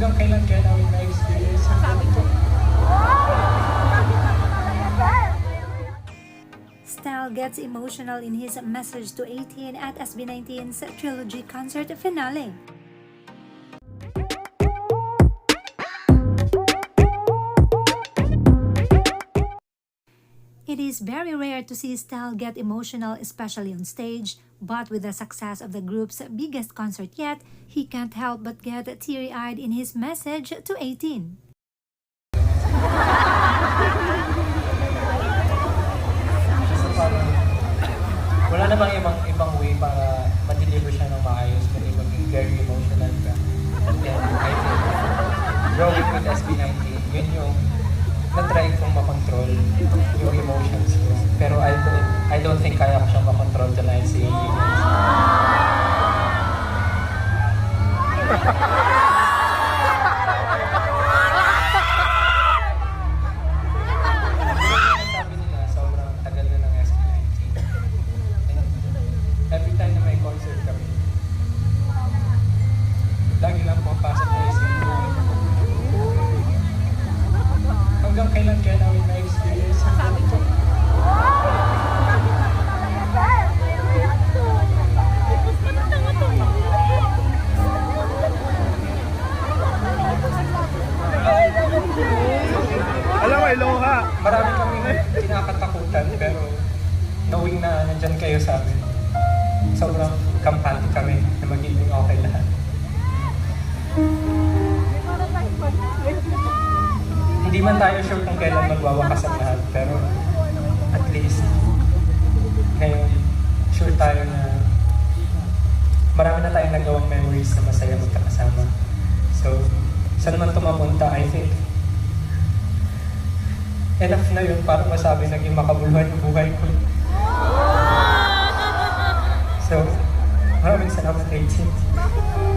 Hanggang kailan kaya namin na-experience ang ganito? Style gets emotional in his message to 18 at SB19's trilogy concert finale. It is very rare to see Style get emotional, especially on stage, but with the success of the group's biggest concert yet, he can't help but get teary-eyed in his message to 18. So parang wala namang ibang way para ma-deliver siya ng maayos kundi maging very emotional ka. And then I think growing with SB19, yun yung na-try kong makontrol yung emotions ko. Pero I don't think kaya ko siyang makontrol dahil si sabi nila, sobrang tagal na ng SB19. And every time na may concert kami, lagi lang pumapasok na isip ko, hanggang kailan kaya namin na-experience ang ganito? Alam mo, Iloha! Marami kaming kinakatakutan pero knowing na nandyan kayo sa amin, sobrang kampante kami na magiging okay lahat. Hindi man tayo sure kung kailan magwawakas ang lahat, pero at least ngayon sure tayo na marami na tayong nagawang memories na masaya magkakasama. So, saan man tumapunta, I think enough na yun para masabi naging makabuluhan yung buhay ko. So, maraming salamat 18.